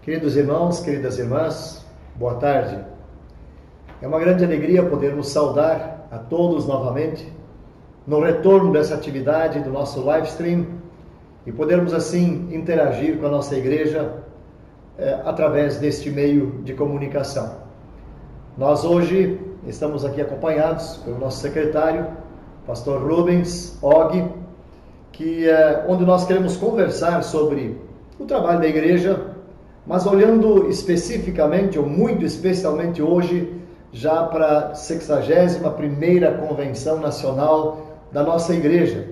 Queridos irmãos, queridas irmãs, boa tarde. É uma grande alegria podermos saudar a todos novamente no retorno dessa atividade do nosso live stream e podermos assim interagir com a nossa igreja através deste meio de comunicação. Nós hoje estamos aqui acompanhados pelo nosso secretário, pastor Rubens Og, onde nós queremos conversar sobre o trabalho da igreja, mas olhando especificamente, ou muito especialmente hoje, já para a 61ª Convenção Nacional da nossa igreja,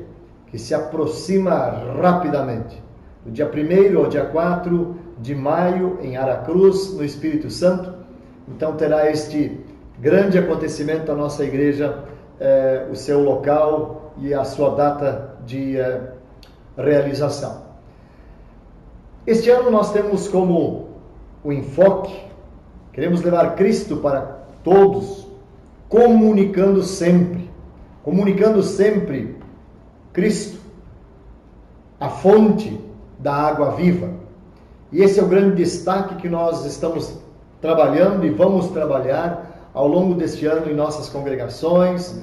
que se aproxima rapidamente. Do dia 1º ao dia 4 de maio, em Aracruz, no Espírito Santo. Então terá este grande acontecimento da nossa igreja, o seu local e a sua data de realização. Este ano nós temos como o enfoque, queremos levar Cristo para todos, comunicando sempre Cristo, a fonte da água viva. E esse é o grande destaque que nós estamos trabalhando e vamos trabalhar ao longo deste ano em nossas congregações,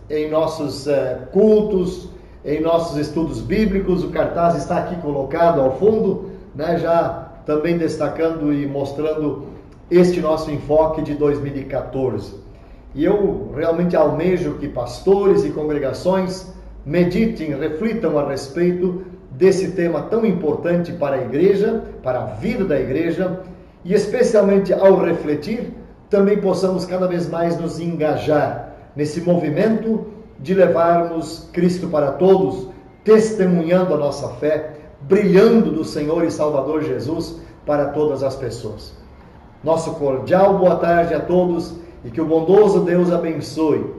em nossos cultos, em nossos estudos bíblicos. O cartaz está aqui colocado ao fundo, já também destacando e mostrando este nosso enfoque de 2014. E eu realmente almejo que pastores e congregações meditem, reflitam a respeito desse tema tão importante para a igreja, para a vida da igreja, e especialmente ao refletir, também possamos cada vez mais nos engajar nesse movimento de levarmos Cristo para todos, testemunhando a nossa fé, brilhando do Senhor e Salvador Jesus para todas as pessoas. Nosso cordial boa tarde a todos e que o bondoso Deus abençoe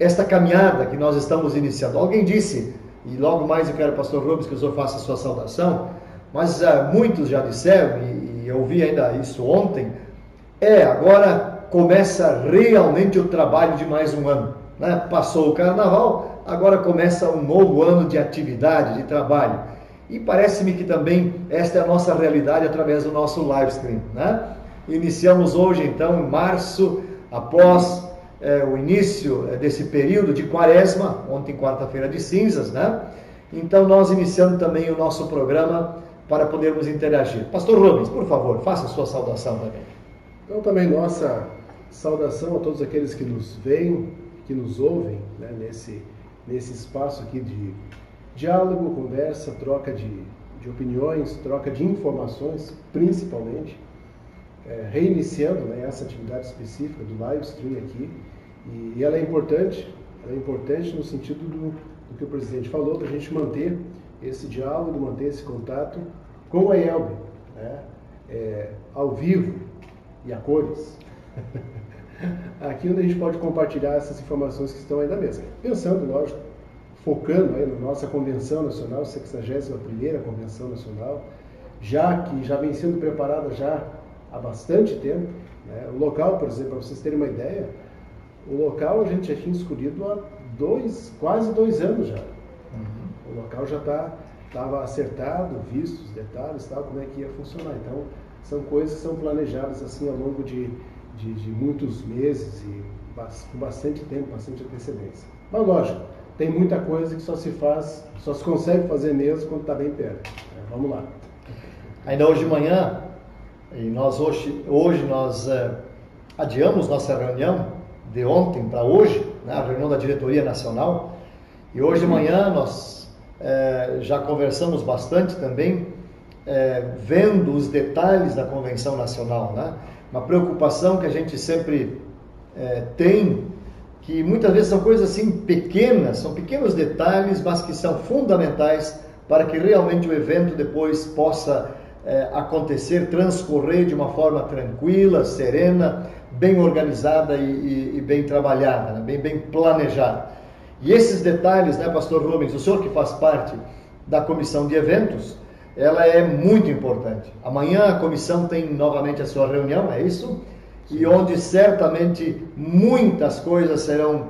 esta caminhada que nós estamos iniciando. Alguém disse, e logo mais eu quero, pastor Rubens, que o senhor faça a sua saudação, mas muitos já disseram, e eu ouvi ainda isso ontem, agora começa realmente o trabalho de mais um ano. Passou o carnaval, agora começa um novo ano de atividade, de trabalho. E parece-me que também esta é a nossa realidade através do nosso live stream. Iniciamos hoje, então, em março, após o início desse período de quaresma, ontem quarta-feira de cinzas, Então nós iniciando também o nosso programa para podermos interagir. Pastor Rubens, por favor, faça a sua saudação também. Então também nossa saudação a todos aqueles que nos veem, que nos ouvem, nesse espaço aqui de diálogo, conversa, troca de opiniões, troca de informações, principalmente, reiniciando essa atividade específica do live stream aqui, e ela é importante no sentido do que o presidente falou, da gente manter esse diálogo, manter esse contato com a IELB, ao vivo e a cores, aqui onde a gente pode compartilhar essas informações que estão aí na mesa, pensando, lógico, focando aí na nossa Convenção Nacional, 61ª Convenção Nacional, que já vem sendo preparada já há bastante tempo. O local, por exemplo, para vocês terem uma ideia, o local a gente já tinha escolhido há quase 2 anos já. O local já estava acertado, visto os detalhes, como é que ia funcionar. Então, são coisas que são planejadas assim ao longo de muitos meses e com bastante tempo, bastante antecedência. Mas lógico, tem muita coisa que só se consegue fazer mesmo quando está bem perto. Vamos lá. Ainda hoje de manhã, e nós hoje nós adiamos nossa reunião de ontem para hoje, a reunião da diretoria nacional, e hoje de manhã nós já conversamos bastante também, vendo os detalhes da convenção nacional, uma preocupação que a gente sempre tem, que muitas vezes são coisas assim pequenas, são pequenos detalhes, mas que são fundamentais para que realmente o evento depois possa acontecer, transcorrer de uma forma tranquila, serena, bem organizada e bem trabalhada, bem planejada. E esses detalhes, pastor Rubens, o senhor que faz parte da comissão de eventos, ela é muito importante. Amanhã a comissão tem novamente a sua reunião, é isso? E onde certamente muitas coisas serão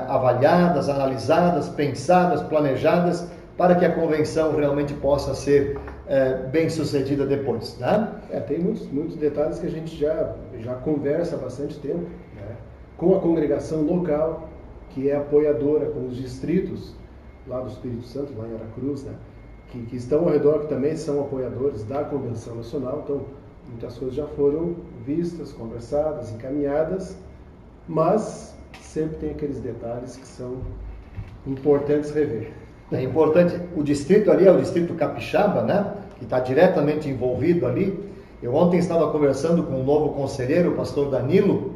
avaliadas, analisadas, pensadas, planejadas, para que a convenção realmente possa ser bem sucedida depois, né? Tem muitos detalhes que a gente já conversa há bastante tempo, né? Com a congregação local, que é apoiadora, com os distritos lá do Espírito Santo, lá em Aracruz, né? Que estão ao redor, que também são apoiadores da Convenção Nacional. Então, muitas coisas já foram vistas, conversadas, encaminhadas, mas sempre tem aqueles detalhes que são importantes rever. É importante, o distrito ali é o distrito capixaba, né? Que está diretamente envolvido ali. Eu ontem estava conversando com um novo conselheiro, o pastor Danilo,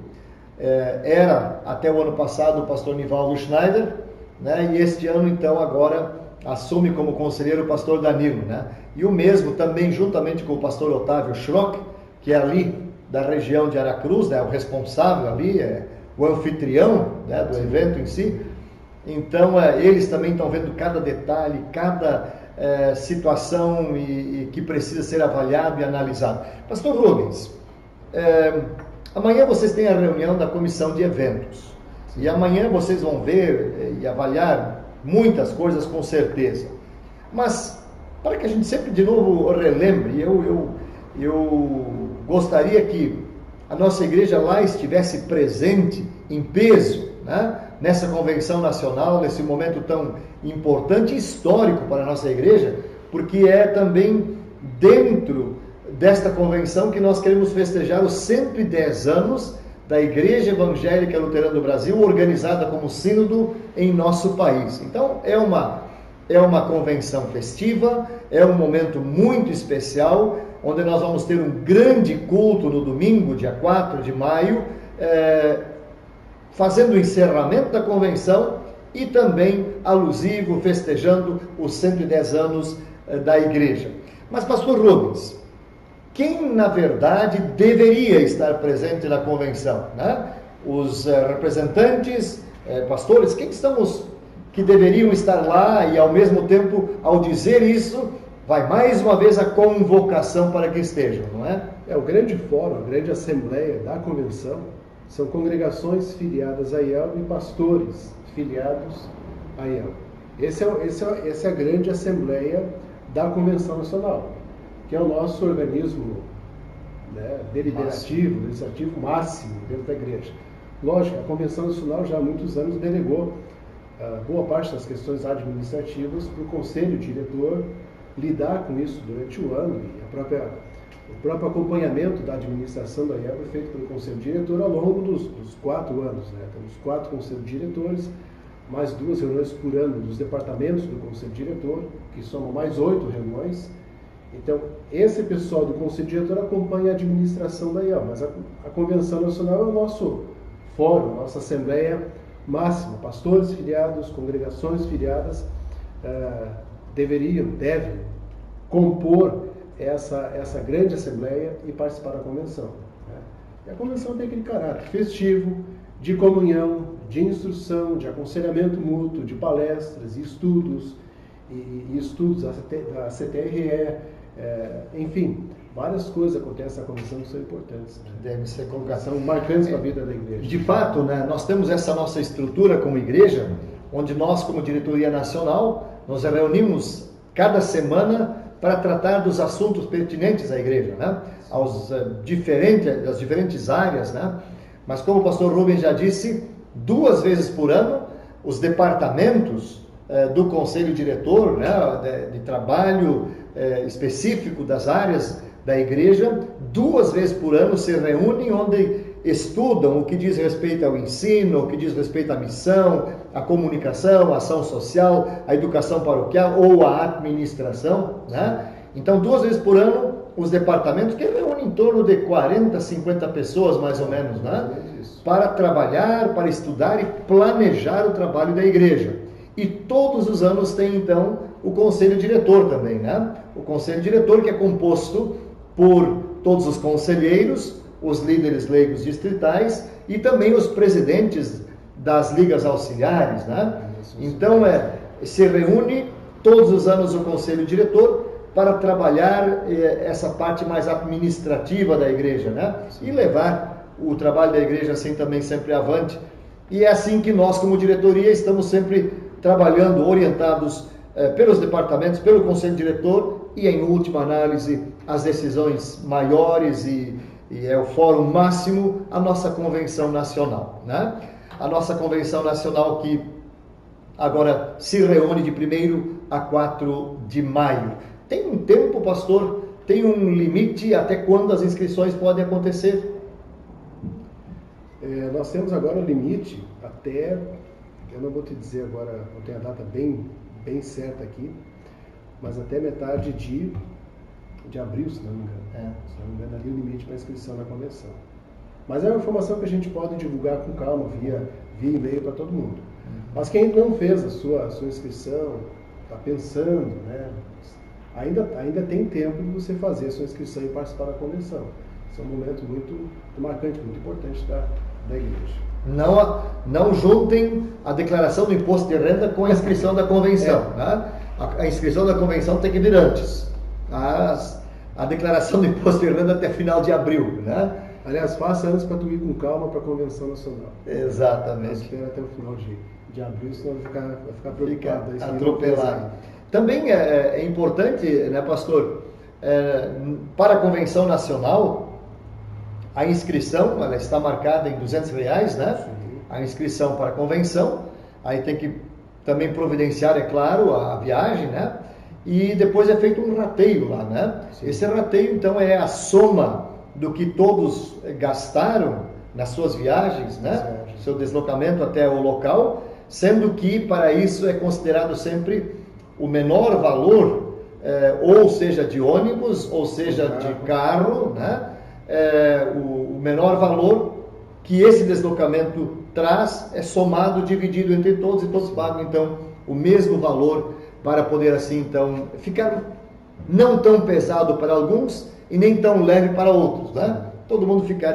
era até o ano passado o pastor Nivaldo Schneider, né? E este ano, então, agora assume como conselheiro o pastor Danilo, né? E o mesmo também, juntamente com o pastor Otávio Schrock, que é ali da região de Aracruz, né? O responsável ali, o anfitrião, né? Do evento em si. Então, eles também estão vendo cada detalhe, cada situação e que precisa ser avaliado e analisado. Pastor Rubens, amanhã vocês têm a reunião da comissão de eventos. E amanhã vocês vão ver e avaliar muitas coisas com certeza. Mas, para que a gente sempre de novo relembre, eu gostaria que a nossa igreja lá estivesse presente em peso, né? Nessa convenção nacional, nesse momento tão importante e histórico para a nossa igreja, porque é também dentro desta convenção que nós queremos festejar os 110 anos da Igreja Evangélica Luterana do Brasil, organizada como sínodo em nosso país. Então, é uma convenção festiva, é um momento muito especial, onde nós vamos ter um grande culto no domingo, dia 4 de maio, fazendo o encerramento da convenção e também alusivo, festejando os 110 anos da igreja. Mas, pastor Rubens, quem na verdade deveria estar presente na convenção, né? Os representantes, pastores, quem são os que deveriam estar lá e ao mesmo tempo, ao dizer isso, vai mais uma vez a convocação para que estejam, não é? O grande fórum, a grande assembleia da convenção são congregações filiadas a IELB e pastores filiados a IELB. Essa é a grande assembleia da Convenção Nacional, que é o nosso organismo, né, legislativo máximo dentro da igreja. Lógico, a Convenção Nacional já há muitos anos delegou boa parte das questões administrativas para o Conselho Diretor lidar com isso durante o ano, e o próprio acompanhamento da administração da IELB é feito pelo Conselho Diretor ao longo dos 4 anos. Né? Temos 4 conselhos diretores, mais 2 reuniões por ano dos departamentos do Conselho Diretor, que somam mais 8 reuniões. Então, esse pessoal do Conselho Diretor acompanha a administração da IELB, mas a Convenção Nacional é o nosso fórum, nossa assembleia máxima. Pastores filiados, congregações filiadas devem compor essa grande assembleia e participar da convenção. Né? E a convenção tem aquele caráter festivo, de comunhão, de instrução, de aconselhamento mútuo, de palestras e estudos, da CTRE, enfim, várias coisas acontecem na convenção que são importantes. Né? Devem ser colocadas. São marcantes para a vida da igreja. De fato, né, nós temos essa nossa estrutura como igreja, onde nós, como diretoria nacional, nos reunimos cada semana para tratar dos assuntos pertinentes à igreja, né? Das diferentes áreas, né? Mas como o pastor Rubens já disse, 2 vezes por ano, os departamentos do Conselho Diretor, né, de trabalho específico das áreas da igreja, 2 vezes por ano se reúnem, onde estudam o que diz respeito ao ensino, o que diz respeito à missão, à comunicação, à ação social, à educação paroquial ou à administração, né? Então, 2 vezes por ano, os departamentos, que reúnem em torno de 40, 50 pessoas, mais ou menos, né? Para trabalhar, para estudar e planejar o trabalho da igreja. E todos os anos tem, então, o Conselho Diretor também, né? O Conselho Diretor, que é composto por todos os conselheiros, os líderes leigos distritais e também os presidentes das ligas auxiliares, né? Então, se reúne todos os anos o Conselho Diretor para trabalhar essa parte mais administrativa da igreja, né? E levar o trabalho da igreja assim também sempre avante. E é assim que nós, como diretoria, estamos sempre trabalhando, orientados pelos departamentos, pelo conselho diretor e, em última análise, as decisões maiores e é o fórum máximo, a nossa convenção nacional, né? A nossa convenção nacional que agora se reúne de 1º a 4 de maio. Tem um tempo, pastor? Tem um limite até quando as inscrições podem acontecer? Nós temos agora o limite até, eu não vou te dizer agora, não tenho a data bem certa aqui, mas até metade de abril, se não me engano. Se não me engano, ali o limite para inscrição na convenção. Mas é uma informação que a gente pode divulgar com calma, via e-mail para todo mundo. Mas quem não fez a sua inscrição, está pensando, né? Ainda tem tempo de você fazer a sua inscrição e participar da convenção. Esse é um momento muito marcante, muito importante da igreja. Não juntem a declaração do imposto de renda com a inscrição da convenção. Né? A inscrição da convenção tem que vir antes. A declaração do imposto de renda até final de abril. Né? Aliás, faça antes para tu ir com calma para a convenção nacional. Exatamente. Espera até o final de abril, senão vai ficar preocupado. Fica atropelado. Também é importante, né, pastor, para a convenção nacional, a inscrição, ela está marcada em R$200, né? Sim. A inscrição para a convenção, aí tem que também providenciar, é claro, a viagem, né? E depois é feito um rateio lá, né? Sim. Esse rateio, então, é a soma do que todos gastaram nas suas viagens, né? Seu deslocamento até o local, sendo que para isso é considerado sempre o menor valor, ou seja de ônibus, ou seja de carro, né? O menor valor que esse deslocamento traz é somado, dividido entre todos, e todos pagam então o mesmo valor para poder assim então ficar não tão pesado para alguns e nem tão leve para outros, né? Todo mundo ficar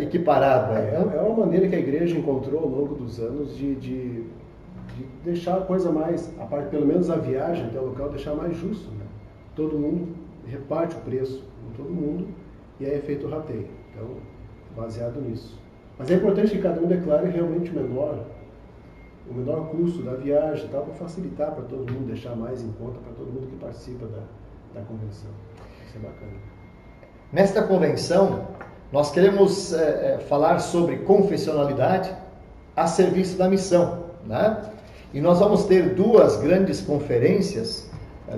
equiparado. É uma maneira que a igreja encontrou ao longo dos anos de deixar a coisa mais, a parte, pelo menos a viagem até o local, deixar mais justo, né? Todo mundo reparte o preço com todo mundo e aí é feito o rateio. Então, baseado nisso. Mas é importante que cada um declare realmente o menor custo da viagem, tal, para facilitar para todo mundo, deixar mais em conta para todo mundo que participa da convenção. Isso é bacana. Nesta convenção, nós queremos falar sobre confessionalidade a serviço da missão, né? E nós vamos ter duas grandes conferências,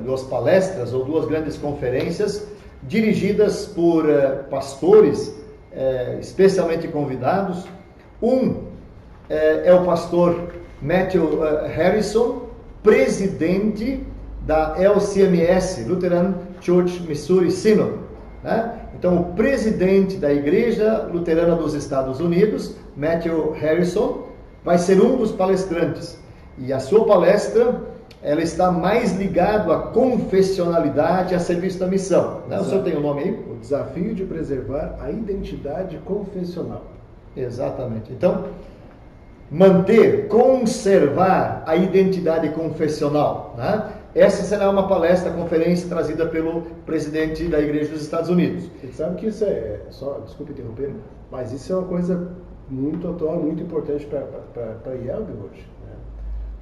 duas palestras ou duas grandes conferências dirigidas por pastores, especialmente convidados. Um é o pastor Matthew Harrison, presidente da LCMS, Lutheran Church Missouri Synod, né? Então, o presidente da Igreja Luterana dos Estados Unidos, Matthew Harrison, vai ser um dos palestrantes. E a sua palestra, ela está mais ligada à confessionalidade a serviço da missão. Né? O senhor tem o nome aí? O desafio de preservar a identidade confessional. Exatamente. Então, conservar a identidade confessional, né? Essa será uma palestra, conferência trazida pelo presidente da Igreja dos Estados Unidos. Você sabe que isso desculpe interromper, mas isso é uma coisa muito atual, muito importante para a IELB hoje. Né?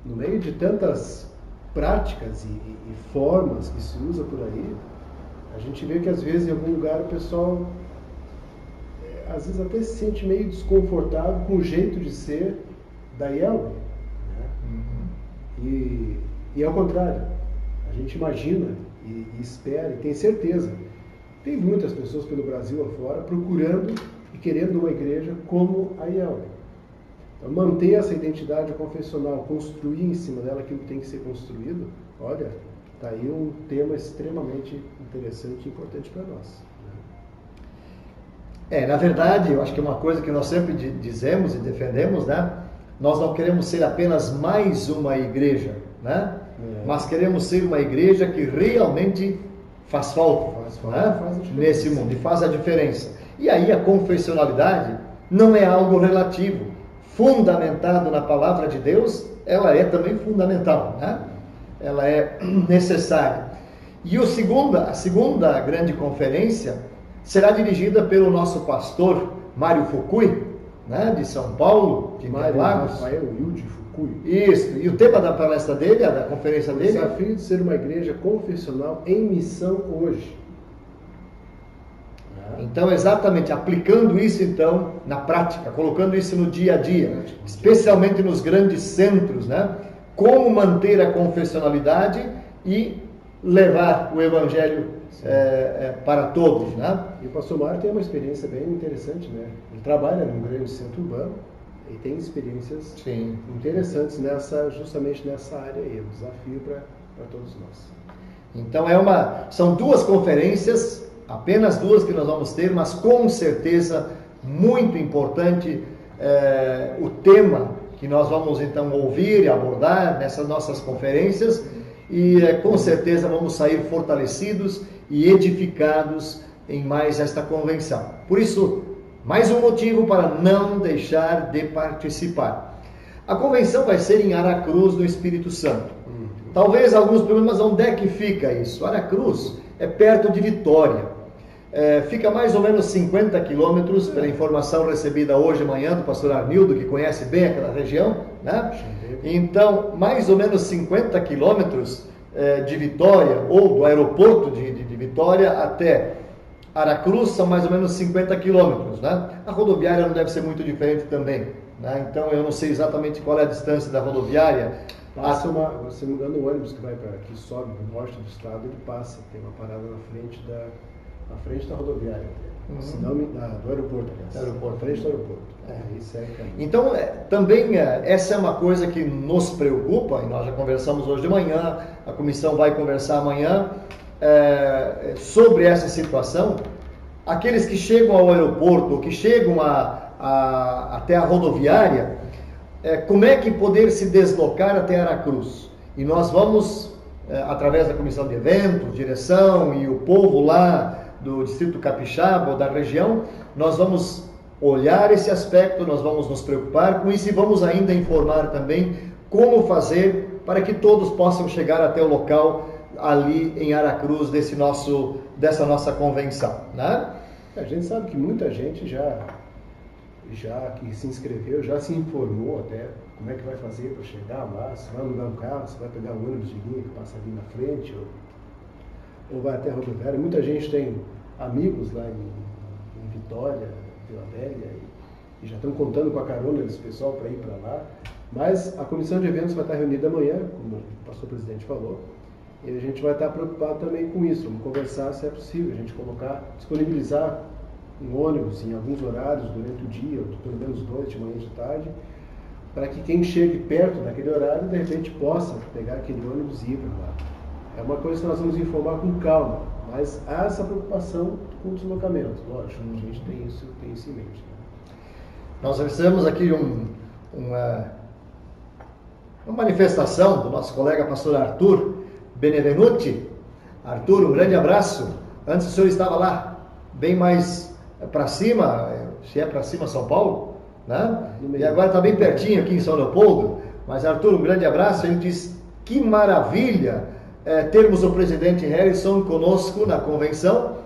No meio de tantas práticas e formas que se usa por aí, a gente vê que às vezes em algum lugar o pessoal às vezes até se sente meio desconfortável com o jeito de ser da IELB. Né? E ao contrário, a gente imagina e espera e tem certeza. Tem muitas pessoas pelo Brasil afora procurando e querendo uma igreja como a IELB. Então, manter essa identidade confessional, construir em cima dela aquilo que tem que ser construído, olha, está aí um tema extremamente interessante e importante para nós. Na verdade, eu acho que é uma coisa que nós sempre dizemos e defendemos, né? Nós não queremos ser apenas mais uma igreja, né? Mas queremos ser uma igreja que realmente faz falta, né? Nesse mundo, e faz a diferença. E aí a confessionalidade não é algo relativo. Fundamentado na palavra de Deus, ela é também fundamental, né? Ela é necessária. E a segunda grande conferência será dirigida pelo nosso pastor Mário Fukui, né, de São Paulo, de Interlagos. Rafael Wilde Fukui. Isso, e o tema da palestra dele, da conferência O dele? desafio de ser uma igreja confessional em missão hoje. Então, exatamente, aplicando isso então na prática, colocando isso no dia a dia, especialmente nos grandes centros, né? Como manter a confessionalidade e levar o evangelho para todos, né? E o pastor Mário tem uma experiência bem interessante, né? Ele trabalha num grande centro urbano e tem experiências interessantes justamente nessa área aí, um desafio para todos nós. Então são duas conferências, apenas duas que nós vamos ter, mas com certeza muito importante o tema que nós vamos então ouvir e abordar nessas nossas conferências, e com certeza vamos sair fortalecidos e edificados em mais esta convenção. Por isso, mais um motivo para não deixar de participar. A convenção vai ser em Aracruz, no Espírito Santo. Talvez alguns perguntam, mas onde é que fica isso? Aracruz é perto de Vitória. Fica mais ou menos 50 quilômetros, pela informação recebida hoje de manhã do pastor Arnildo, que conhece bem aquela região, né? Então, mais ou menos 50 quilômetros de Vitória, ou do aeroporto de Vitória até Aracruz, são mais ou menos 50 quilômetros, né? A rodoviária não deve ser muito diferente também, né? Então, eu não sei exatamente qual é a distância da rodoviária. Passa se não me engano, o ônibus que vai para aqui, sobe no norte do estado, ele passa, tem uma parada na frente da rodoviária, do aeroporto, aliás. Na frente do aeroporto. Então, também essa é uma coisa que nos preocupa, e nós já conversamos hoje de manhã, a comissão vai conversar amanhã sobre essa situação. Aqueles que chegam ao aeroporto, ou que chegam até a rodoviária, como é que poder se deslocar até Aracruz? E nós vamos, através da comissão de eventos, direção e o povo lá do Distrito Capixaba ou da região, nós vamos olhar esse aspecto, nós vamos nos preocupar com isso e vamos ainda informar também como fazer para que todos possam chegar até o local ali em Aracruz dessa nossa convenção, né? A gente sabe que muita gente já que se inscreveu, já se informou até como é que vai fazer para chegar lá, se vai alugar um carro, se vai pegar o ônibus de linha que passa ali na frente, ou vai até a rodoviária. Muita gente tem amigos lá em Vitória, Vila Velha, e já estão contando com a carona desse pessoal para ir para lá. Mas a comissão de eventos vai estar reunida amanhã, como o pastor presidente falou, e a gente vai estar preocupado também com isso. Vamos conversar se é possível, a gente disponibilizar um ônibus em alguns horários durante o dia, ou pelo menos 2, de manhã e de tarde, para que quem chegue perto daquele horário, de repente, possa pegar aquele ônibus e ir para lá. É uma coisa que nós vamos informar com calma, mas há essa preocupação com o deslocamento, lógico, a gente tem isso em mente. Né? Nós recebemos aqui uma manifestação do nosso colega pastor Arthur Benevenuti. Arthur, um grande abraço. Antes o senhor estava lá, bem mais para cima, se é para cima São Paulo, né? E agora está bem pertinho aqui em São Leopoldo. Mas Arthur, um grande abraço. Ele diz, que maravilha termos o presidente Harrison conosco na convenção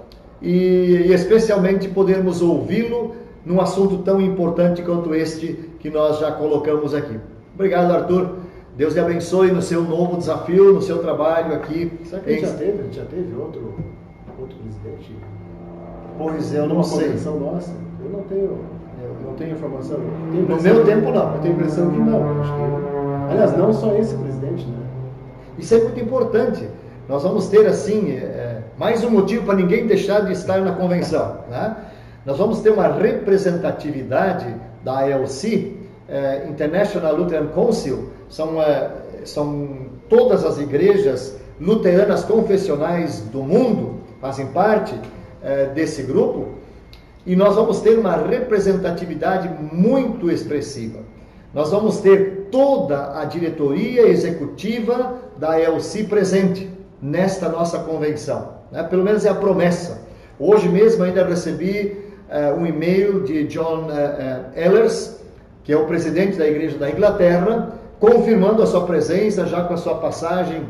e especialmente podermos ouvi-lo num assunto tão importante quanto este que nós já colocamos aqui. Obrigado, Arthur. Deus lhe abençoe no seu novo desafio, no seu trabalho aqui. Será que já teve outro presidente? Pois eu não sei. Nossa, eu não tenho informação. No meu tempo não. Eu tenho a impressão que não. Acho que, aliás, não só esse presidente, né? Isso é muito importante. Nós vamos ter assim mais um motivo para ninguém deixar de estar na convenção, né? Nós vamos ter uma representatividade da ALC, International Lutheran Council. São todas as igrejas luteranas confessionais do mundo, fazem parte desse grupo, e nós vamos ter uma representatividade muito expressiva. Nós vamos ter toda a diretoria executiva da ALC presente nesta nossa convenção, né? Pelo menos é a promessa. Hoje mesmo ainda recebi um e-mail de John Ehlers, que é o presidente da Igreja da Inglaterra, confirmando a sua presença, já com a sua passagem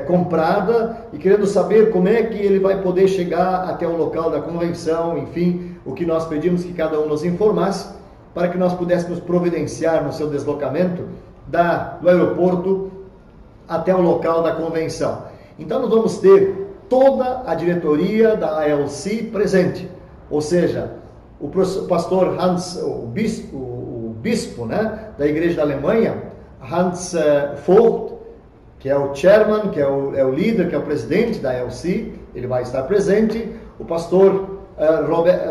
comprada, e querendo saber como é que ele vai poder chegar até o local da convenção, enfim, o que nós pedimos que cada um nos informasse. para que nós pudéssemos providenciar no seu deslocamento do aeroporto até o local da convenção. Então nós vamos ter toda a diretoria da ALC presente, ou seja, o pastor Hans, o bispo, né, da Igreja da Alemanha, Hans Vogt, que é o chairman, que é o líder, que é o presidente da ALC, ele vai estar presente. O pastor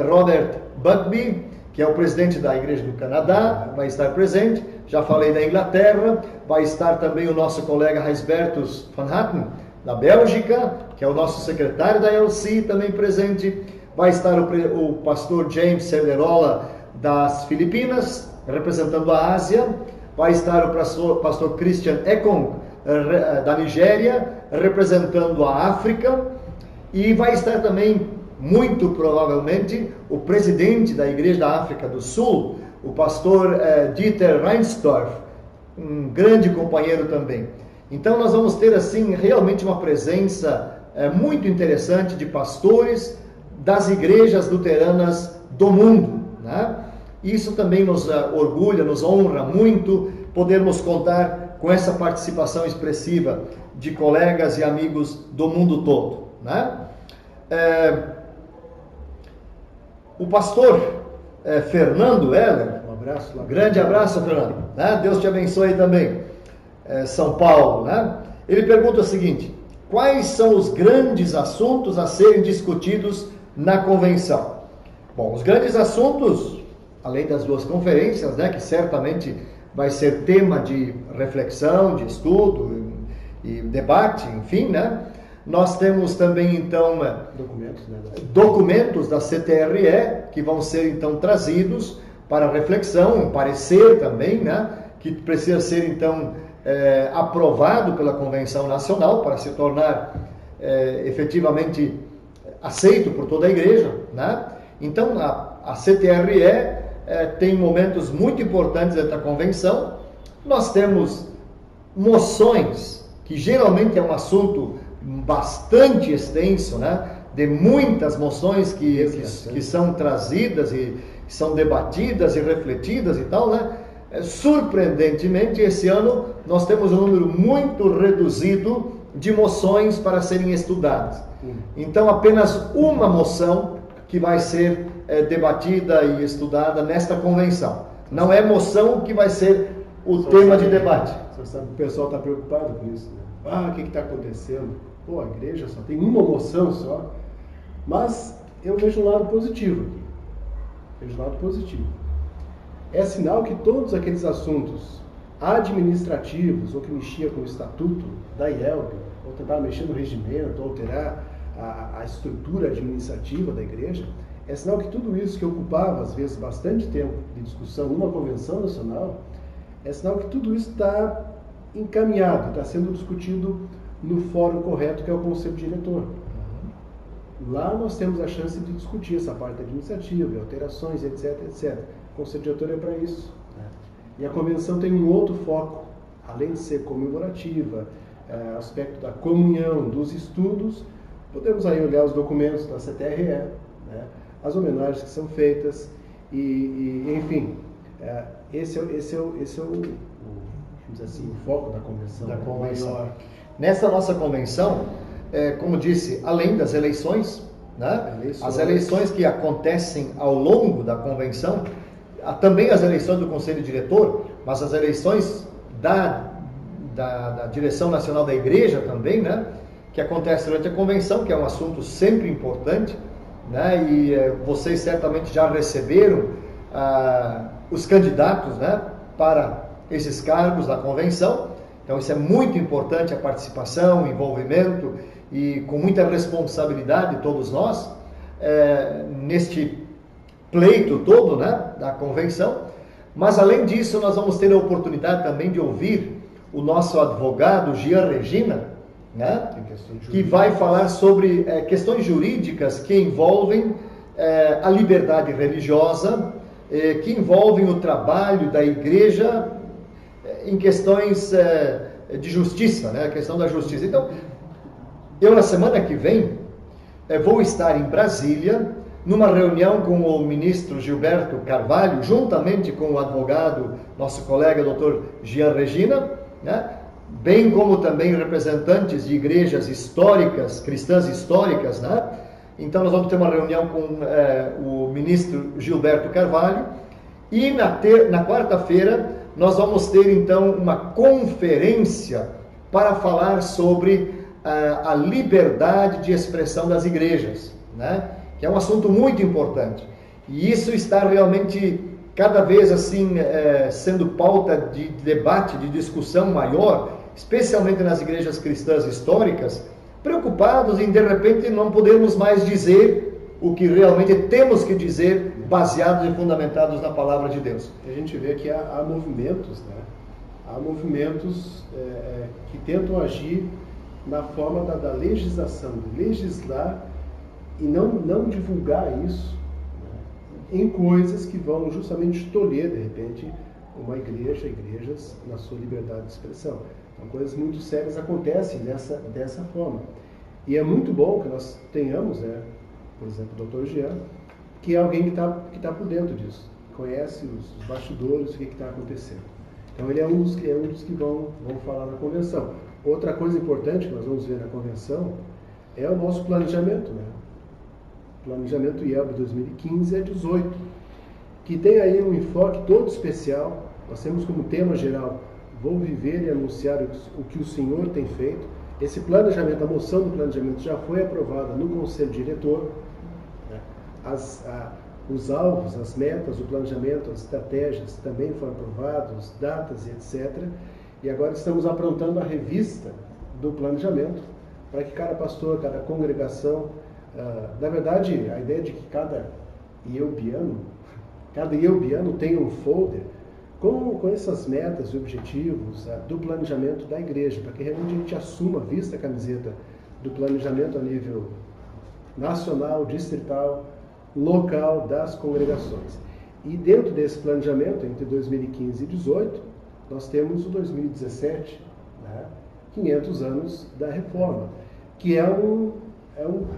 Robert Bugbee, que é o presidente da Igreja do Canadá, vai estar presente. Já falei da Inglaterra, vai estar também o nosso colega Heisbertus van Hatten, da Bélgica, que é o nosso secretário da ALC, também presente. Vai estar o pastor James Cerderola, das Filipinas, representando a Ásia. Vai estar o pastor Christian Ekong, da Nigéria, representando a África. E vai estar também, muito provavelmente, o presidente da Igreja da África do Sul, o pastor Dieter Reinsdorf, um grande companheiro também. Então nós vamos ter assim realmente uma presença muito interessante de pastores das igrejas luteranas do mundo, né? Isso também nos orgulha, nos honra muito podermos contar com essa participação expressiva de colegas e amigos do mundo todo, né? O pastor Fernando Heller, grande abraço, Fernando, né? Deus te abençoe também, São Paulo, né? Ele pergunta o seguinte: quais são os grandes assuntos a serem discutidos na convenção? Bom, os grandes assuntos, além das duas conferências, né, que certamente vai ser tema de reflexão, de estudo e debate, enfim, né? Nós temos também, então, documentos da CTRE, que vão ser, então, trazidos para reflexão, um parecer também, né? Que precisa ser, então, aprovado pela Convenção Nacional para se tornar efetivamente aceito por toda a Igreja, né? Então, a CTRE tem momentos muito importantes dentro da Convenção. Nós temos moções, que geralmente é um assunto bastante extenso, né? De muitas moções que são trazidas e são debatidas e refletidas e tal, né? Surpreendentemente, esse ano nós temos um número muito reduzido de moções para serem estudadas. Então, apenas uma moção que vai ser debatida e estudada nesta convenção. Não é moção que vai ser o tema de debate. Você sabe, o pessoal está preocupado com isso, né? O que está acontecendo? Pô, a igreja só tem uma moção só. Mas eu vejo um lado positivo aqui. Vejo um lado positivo. É sinal que todos aqueles assuntos administrativos, ou que mexia com o estatuto da IELB, ou tentar mexer no regimento, ou alterar a estrutura administrativa da igreja, é sinal que tudo isso que ocupava, às vezes, bastante tempo de discussão numa convenção nacional, é sinal que tudo isso está encaminhado, está sendo discutido no fórum correto, que é o Conselho Diretor. Lá nós temos a chance de discutir essa parte administrativa, alterações, etc, etc. O Conselho Diretor é para isso, né? E a convenção tem um outro foco, além de ser comemorativa, aspecto da comunhão, dos estudos. Podemos aí olhar os documentos da CTRE, né? As homenagens que são feitas e enfim, esse é o vamos dizer assim, o foco da convenção. Nessa nossa convenção, como disse, além das eleições, né? As eleições que acontecem ao longo da convenção, também as eleições do Conselho Diretor, mas as eleições da Direção Nacional da Igreja também, né? Que acontece durante a convenção, que é um assunto sempre importante, né? E vocês certamente já receberam os candidatos, né? Para esses cargos da convenção. Então isso é muito importante, a participação, o envolvimento e com muita responsabilidade todos nós neste pleito todo, né? Da convenção. Mas além disso nós vamos ter a oportunidade também de ouvir o nosso advogado Gian Regina, né? Que vai falar sobre questões jurídicas que envolvem a liberdade religiosa, que envolvem o trabalho da igreja em questões de justiça, né? A questão da justiça. Então, eu na semana que vem vou estar em Brasília numa reunião com o ministro Gilberto Carvalho, juntamente com o advogado, nosso colega Dr. Jean Regina, né? Bem como também representantes de igrejas históricas, cristãs históricas, né? Então nós vamos ter uma reunião com o ministro Gilberto Carvalho, e na quarta-feira nós vamos ter então uma conferência para falar sobre a liberdade de expressão das igrejas, né? Que é um assunto muito importante. E isso está realmente cada vez assim sendo pauta de debate, de discussão maior, especialmente nas igrejas cristãs históricas, preocupados em de repente não podermos mais dizer o que realmente temos que dizer, baseados e fundamentados na palavra de Deus. A gente vê que há movimentos, né? Há movimentos que tentam agir na forma da legislação, de legislar e não divulgar isso, né, em coisas que vão justamente tolher, de repente, igrejas na sua liberdade de expressão. Então, coisas muito sérias acontecem dessa forma. E é muito bom que nós tenhamos, né, por exemplo, o Dr. Jean, que é alguém que tá por dentro disso, conhece os bastidores, o que está acontecendo. Então, ele é um dos que vão falar na convenção. Outra coisa importante que nós vamos ver na convenção é o nosso planejamento, né? Planejamento IELB 2015 a 18, que tem aí um enfoque todo especial. Nós temos como tema geral: vou viver e anunciar o que o Senhor tem feito. Esse planejamento, a moção do planejamento já foi aprovada no Conselho Diretor, né? Os alvos, as metas, o planejamento, as estratégias também foram aprovados, datas e etc. E agora estamos aprontando a revista do planejamento para que cada pastor, cada congregação, na verdade, a ideia de que cada IELBiano tenha um folder com essas metas e objetivos do planejamento da igreja, para que realmente a gente assuma, vista a camiseta do planejamento a nível nacional, distrital, local das congregações. E dentro desse planejamento, entre 2015 e 2018, nós temos o 2017, né, 500 anos da Reforma, que é um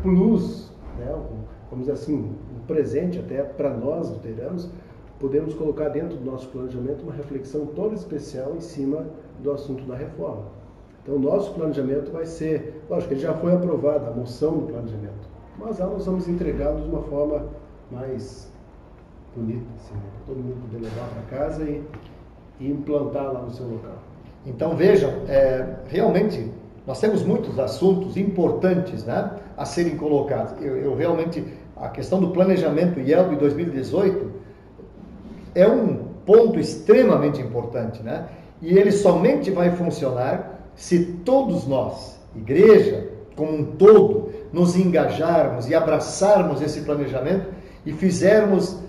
plus, né, vamos dizer assim, um presente até para nós luteranos. Podemos colocar dentro do nosso planejamento uma reflexão toda especial em cima do assunto da reforma. Então, o nosso planejamento vai ser, lógico, ele já foi aprovado, a moção do planejamento, mas lá nós vamos entregá-lo de uma forma mais bonita, assim, né, para todo mundo poder levar para casa e implantar lá no seu local. Então, vejam, realmente, nós temos muitos assuntos importantes, né, a serem colocados. Eu realmente, a questão do planejamento IELB 2018 é um ponto extremamente importante, né? E ele somente vai funcionar se todos nós, igreja como um todo, nos engajarmos e abraçarmos esse planejamento e fizermos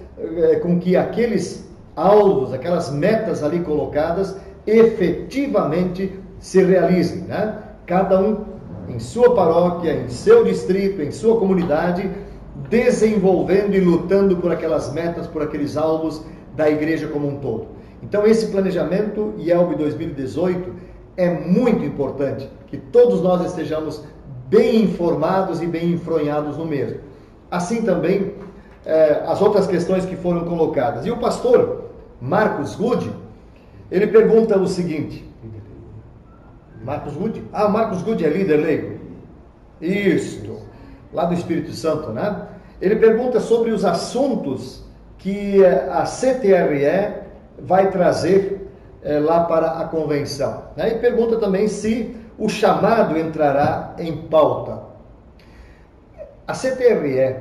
com que aqueles alvos, aquelas metas ali colocadas, efetivamente se realizem, né? Cada um em sua paróquia, em seu distrito, em sua comunidade, desenvolvendo e lutando por aquelas metas, por aqueles alvos da igreja como um todo. Então, esse planejamento IELB 2018 é muito importante, que todos nós estejamos bem informados e bem enfronhados no mesmo. Assim também, as outras questões que foram colocadas. E o pastor Marcos Gude, ele pergunta o seguinte: Marcos Gude? Ah, Marcos Gude é líder leigo. Isso, lá do Espírito Santo, né? Ele pergunta sobre os assuntos que a CTRE vai trazer lá para a convenção, né? E pergunta também se o chamado entrará em pauta. A CTRE,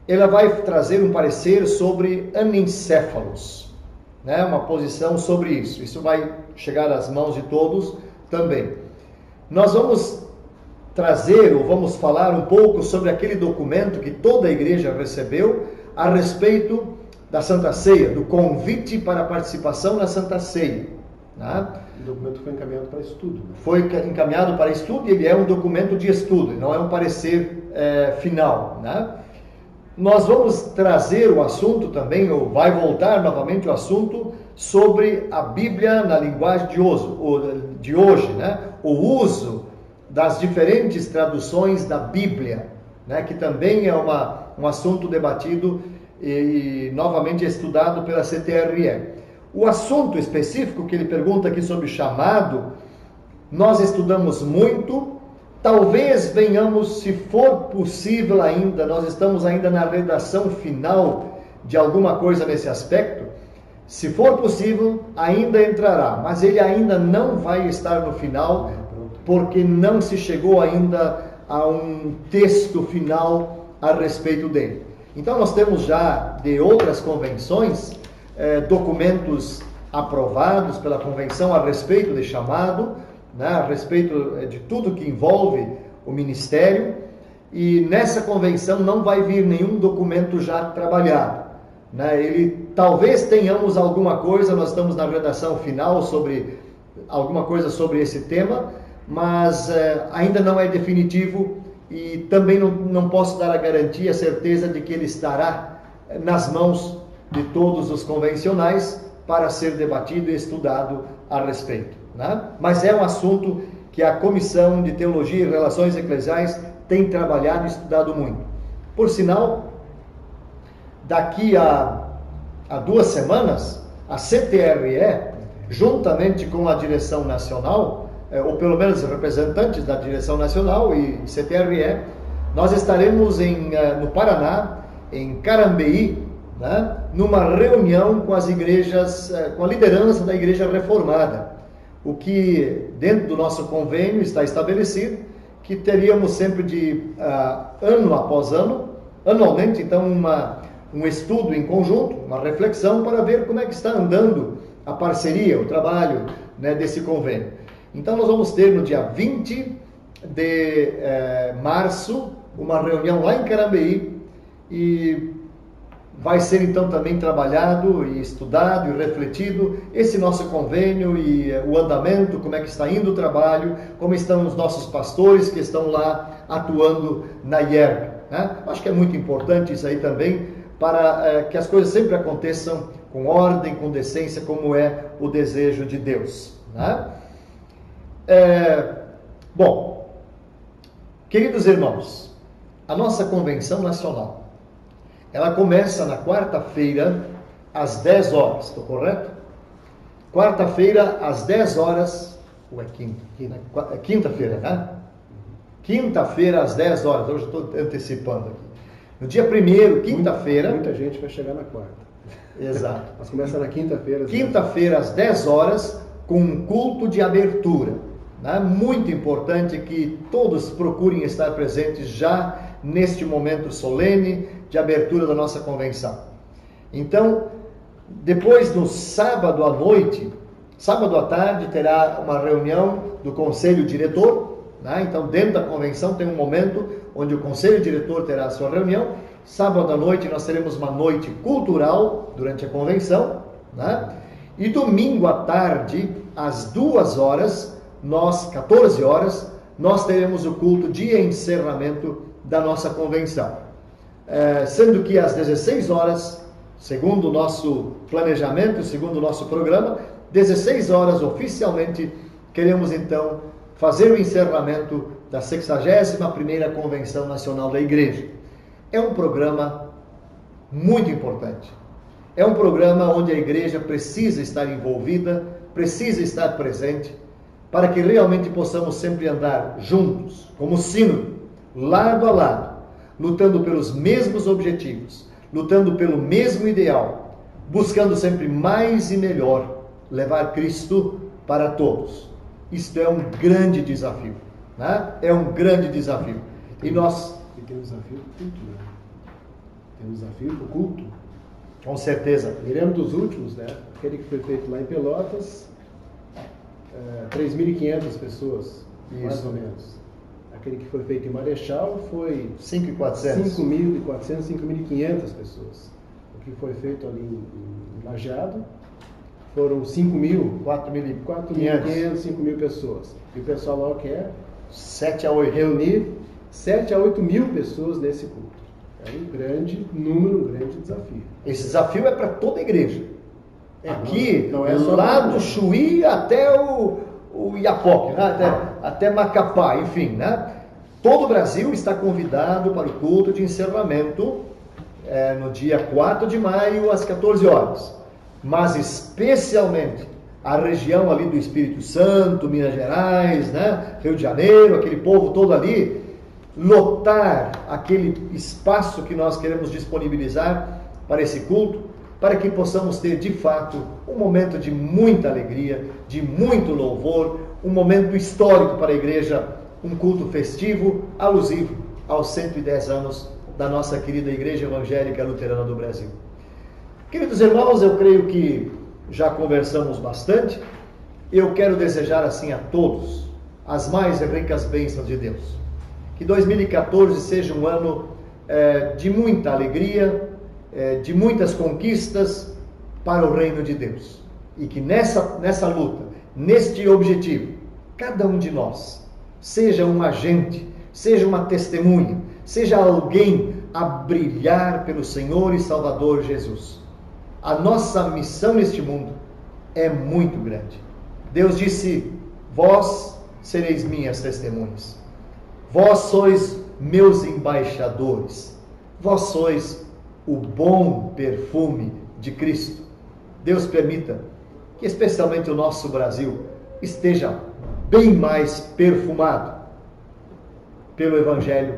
ela vai trazer um parecer sobre anencéfalos, né? Uma posição sobre isso. Isso vai chegar às mãos de todos também. Nós vamos trazer, ou vamos falar um pouco sobre aquele documento que toda a igreja recebeu a respeito da Santa Ceia, do convite para a participação na Santa Ceia, né? O documento foi encaminhado para estudo, né? Foi encaminhado para estudo e ele é um documento de estudo, não é um parecer final, né? Nós vamos trazer o assunto também, ou vai voltar novamente o assunto sobre a Bíblia na linguagem de hoje, né? O uso das diferentes traduções da Bíblia, né? Que também é um assunto debatido e novamente estudado pela CTRE. O assunto específico que ele pergunta aqui sobre chamado, nós estudamos muito, talvez venhamos, se for possível ainda, nós estamos ainda na redação final de alguma coisa nesse aspecto, se for possível, ainda entrará, mas ele ainda não vai estar no final, porque não se chegou ainda a um texto final a respeito dele. Então nós temos já de outras convenções, documentos aprovados pela convenção a respeito de chamado, né, a respeito de tudo que envolve o ministério, e nessa convenção não vai vir nenhum documento já trabalhado, né? Talvez tenhamos alguma coisa, nós estamos na redação final sobre alguma coisa sobre esse tema, mas ainda não é definitivo e também não posso dar a garantia, a certeza de que ele estará nas mãos de todos os convencionais para ser debatido e estudado a respeito, né? Mas é um assunto que a Comissão de Teologia e Relações Eclesiais tem trabalhado e estudado muito. Por sinal, daqui a 2 semanas, a CTRE, juntamente com a direção nacional, ou pelo menos representantes da direção nacional e CTRE, nós estaremos no Paraná, em Carambeí, né, numa reunião com as igrejas, com a liderança da Igreja Reformada, o que dentro do nosso convênio está estabelecido, que teríamos sempre de ano após ano, anualmente, então um estudo em conjunto, uma reflexão para ver como é que está andando a parceria, o trabalho, né, desse convênio. Então nós vamos ter no dia 20 de março uma reunião lá em Carambeí e vai ser então também trabalhado e estudado e refletido esse nosso convênio e o andamento, como é que está indo o trabalho, como estão os nossos pastores que estão lá atuando na IERB, né? Acho que é muito importante isso aí também, para que as coisas sempre aconteçam com ordem, com decência, como é o desejo de Deus, né? Bom, queridos irmãos, a nossa convenção nacional, ela começa na quarta-feira, às 10 horas, estou correto? Quarta-feira, às 10 horas, ou é quinta? Quinta-feira, né? Quinta-feira, às 10 horas, hoje estou antecipando aqui. No dia 1º, quinta-feira... Muita gente vai chegar na quarta. Exato. Mas começa na quinta-feira. Quinta-feira, às 10 horas, com um culto de abertura, né? Muito importante que todos procurem estar presentes já neste momento solene de abertura da nossa convenção. Então, depois no sábado à noite, sábado à tarde, terá uma reunião do Conselho Diretor, né? Então, dentro da convenção tem um momento onde o Conselho Diretor terá a sua reunião. Sábado à noite nós teremos uma noite cultural durante a convenção, né? E domingo à tarde, às 2 horas, 14 horas, nós teremos o culto de encerramento da nossa convenção. Sendo que às 16 horas, segundo o nosso planejamento, segundo o nosso programa, 16 horas oficialmente, queremos então fazer o encerramento da 61ª Convenção Nacional da Igreja. É um programa muito importante. É um programa onde a igreja precisa estar envolvida, precisa estar presente, para que realmente possamos sempre andar juntos, como sínodo, lado a lado, lutando pelos mesmos objetivos, lutando pelo mesmo ideal, buscando sempre mais e melhor levar Cristo para todos. Isto é um grande desafio, né? É um grande desafio. E nós... E tem um desafio do culto, né? Tem um desafio do culto. Com certeza. Miremos dos últimos, né? Aquele que foi feito lá em Pelotas, 3.500 pessoas, isso, mais ou menos. Aquele que foi feito em Marechal foi 5.400. 5.400, 5.500 pessoas. O que foi feito ali em Lajeado foram 5.000, 4.500, 5.000 pessoas. E o pessoal lá quer 7 a 8. Reunir 7 a 8 mil pessoas nesse culto. É um grande número, um grande desafio. Esse desafio é para toda a igreja. Aqui, não é só lá do Chuí até o Iapoque, né? até Macapá, enfim, né? Todo o Brasil está convidado para o culto de encerramento no dia 4 de maio, às 14 horas. Mas especialmente a região ali do Espírito Santo, Minas Gerais, né? Rio de Janeiro, aquele povo todo ali, lotar aquele espaço que nós queremos disponibilizar para esse culto, para que possamos ter de fato um momento de muita alegria, de muito louvor, um momento histórico para a igreja, um culto festivo, alusivo aos 110 anos da nossa querida Igreja Evangélica Luterana do Brasil. Queridos irmãos, eu creio que já conversamos bastante. Eu quero desejar assim a todos as mais ricas bênçãos de Deus. Que 2014 seja um ano de muita alegria, de muitas conquistas para o reino de Deus. E que nessa luta, neste objetivo, cada um de nós seja um agente, seja uma testemunha, seja alguém a brilhar pelo Senhor e Salvador Jesus. A nossa missão neste mundo é muito grande. Deus disse: vós sereis minhas testemunhas. Vós sois meus embaixadores. Vós sois o bom perfume de Cristo. Deus permita que especialmente o nosso Brasil esteja bem mais perfumado pelo Evangelho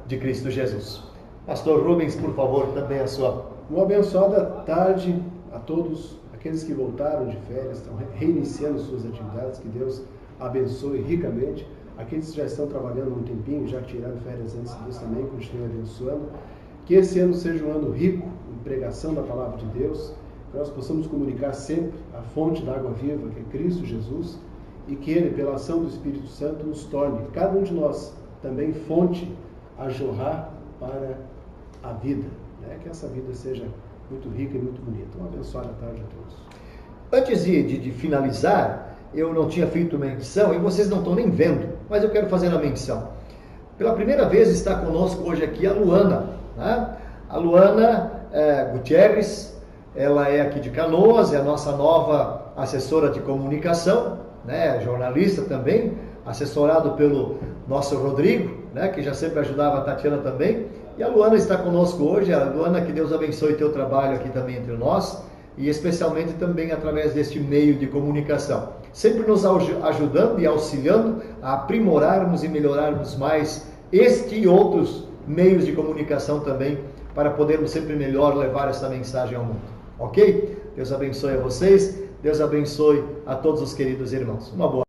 de Cristo Jesus. Pastor Rubens, por favor, também a sua... Uma abençoada tarde a todos aqueles que voltaram de férias, estão reiniciando suas atividades, que Deus abençoe ricamente. Aqueles que já estão trabalhando há um tempinho, já tiraram férias antes, Deus também continue abençoando. Que esse ano seja um ano rico em pregação da palavra de Deus, que nós possamos comunicar sempre a fonte da água viva, que é Cristo Jesus, e que Ele, pela ação do Espírito Santo, nos torne, cada um de nós, também fonte a jorrar para a vida. Que essa vida seja muito rica e muito bonita. Uma abençoada tarde a todos. Antes de finalizar, eu não tinha feito menção, e vocês não estão nem vendo, mas eu quero fazer a menção. Pela primeira vez está conosco hoje aqui a Luana, né? A Luana Gutierrez, ela é aqui de Canoas, é a nossa nova assessora de comunicação, né? Jornalista também, assessorado pelo nosso Rodrigo, né? Que já sempre ajudava a Tatiana também. E a Luana está conosco hoje. A Luana, que Deus abençoe teu trabalho aqui também entre nós, e especialmente também através deste meio de comunicação, sempre nos ajudando e auxiliando a aprimorarmos e melhorarmos mais este e outros meios de comunicação também, para podermos sempre melhor levar essa mensagem ao mundo. Ok? Deus abençoe a vocês, Deus abençoe a todos os queridos irmãos. Uma boa